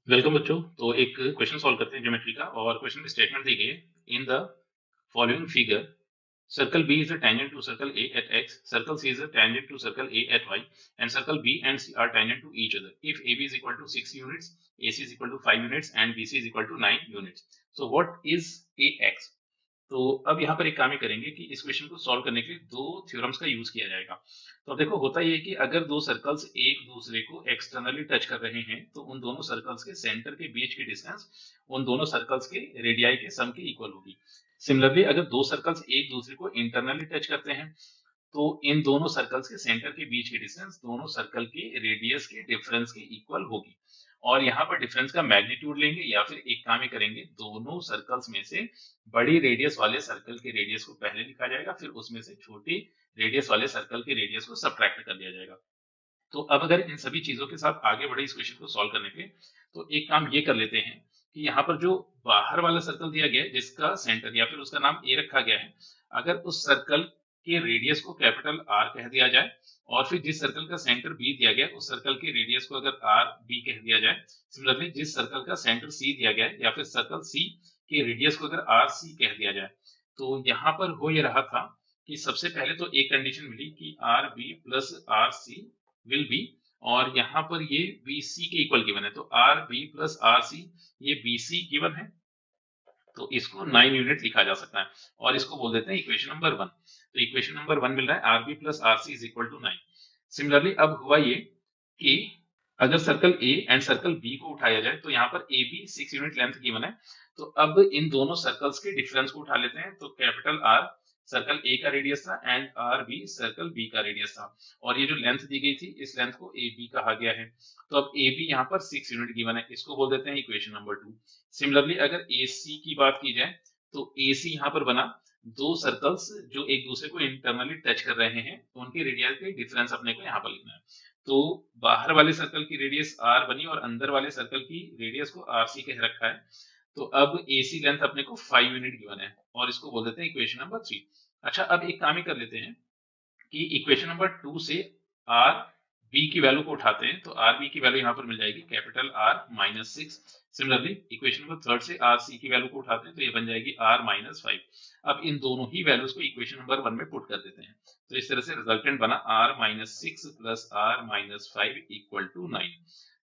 Welcome बच्चों। तो एक क्वेश्चन सॉल्व करते हैं ज्योमेट्री का। और क्वेश्चन में स्टेटमेंट दी गई है, in the following figure circle B is a tangent to circle A at x, circle C is a tangent to circle A at y, and circle B and C are tangent to each other if AB is equal to 6 units, AC is equal to 5 units, and BC is equal to 9 units. So what is AX? तो अब यहाँ पर एक काम ही करेंगे कि इस question को सॉल्व करने के लिए दो थ्योरम्स का यूज किया जाएगा। तो अब देखो, होता ये है कि अगर दो सर्कल्स एक दूसरे को एक्सटर्नली टच कर रहे हैं तो उन दोनों सर्कल्स के सेंटर के बीच की डिस्टेंस उन दोनों सर्कल्स के रेडियाई के सम के इक्वल होगी। सिमिलरली अगर दो सर्कल्स एक दूसरे को इंटरनली टच करते हैं तो इन दोनों सर्कल्स के सेंटर के बीच की डिस्टेंस दोनों सर्कल के रेडियस के डिफरेंस के इक्वल होगी। और यहाँ पर डिफरेंस का मैग्नीट्यूड लेंगे या फिर एक काम ही करेंगे, दोनों सर्कल्स में से बड़ी रेडियस वाले सर्कल के रेडियस को पहले लिखा जाएगा, फिर उसमें से छोटी रेडियस वाले सर्कल के रेडियस को सब्ट्रैक्ट कर दिया जाएगा। तो अब अगर इन सभी चीजों के साथ आगे बढ़े इस क्वेश्चन को सॉल्व करने के, तो एक काम ये कर लेते हैं कि यहाँ पर जो बाहर वाला सर्कल दिया गया है जिसका सेंटर या फिर उसका नाम ए रखा गया है, अगर उस सर्कल के रेडियस को कैपिटल आर कह दिया जाए और फिर जिस सर्कल का सेंटर बी दिया गया है उस सर्कल के रेडियस को अगर आर बी कह दिया जाए, सिमिलरली जिस सर्कल का सेंटर सी दिया गया है या फिर सर्कल सी के रेडियस को अगर आर सी कह दिया जाए, तो यहाँ पर हो ये रहा था कि सबसे पहले तो एक कंडीशन मिली कि R B plus R C will be, और यहाँ पर ये बी सी के इक्वल गिवन है, तो R B plus R C ये बी सी गिवन है, तो इसको 9 यूनिट लिखा जा सकता है और इसको बोल देते हैं इक्वेशन नंबर 1। तो इक्वेशन नंबर 1 मिल रहा है R B plus R C is equal to 9। Similarly अब हुआ ये कि अगर circle A and circle B को उठाया जाए तो यहाँ पर A B 6 unit length given है, तो अब इन दोनों सर्कल्स के डिफरेंस को उठा लेते हैं। तो कैपिटल आर सर्कल ए का रेडियस था and R B circle B का रेडियस था, और ये जो लेंथ दी गई थी इस लेंथ को ए बी कहा गया है। तो अब ए बी यहाँ पर 6 यूनिट गिवन है, इसको बोल देते हैं इक्वेशन नंबर 2। सिमिलरली अगर ए सी की बात की जाए तो ए सी यहाँ पर बना दो सर्कल्स जो एक दूसरे को इंटरनली टच कर रहे हैं, तो उनके रेडियस के डिफरेंस अपने को यहाँ पर लिखना है। तो बाहर वाले सर्कल की रेडियस आर बनी और अंदर वाले सर्कल की रेडियस को आर सी कह रखा है। तो अब एसी लेंथ अपने को 5 यूनिट गिवन है और इसको बोल देते हैं इक्वेशन नंबर 3। अच्छा, अब एक काम ही कर लेते हैं कि इक्वेशन नंबर 2 से आर बी की वैल्यू को उठाते हैं, तो आर बी की वैल्यू यहाँ पर मिल जाएगी capital R minus 6। Similarly equation number 3 से आर सी की वैल्यू को उठाते हैं तो ये बन जाएगी आर माइनस 5। अब इन दोनों ही वैल्यूज को इक्वेशन नंबर 1 में पुट कर देते हैं, तो इस तरह से रिजल्टेंट बना R minus 6 plus R minus 5 equal to 9।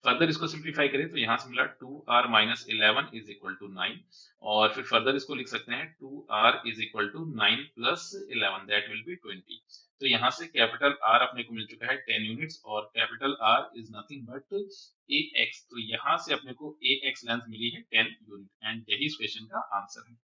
Further इसको सिंप्लीफाई करें तो यहाँ से मिला 2r minus 11 is equal to 9, और फिर फर्दर इसको लिख सकते हैं 2r is equal to 9 plus 11 that will be 20। तो यहाँ से कैपिटल R अपने को मिल चुका है 10 यूनिट्स और capital R is nothing but AX। तो यहाँ से अपने को AX लेंथ मिली है 10 यूनिट एंड यही इस क्वेश्चन का आंसर है।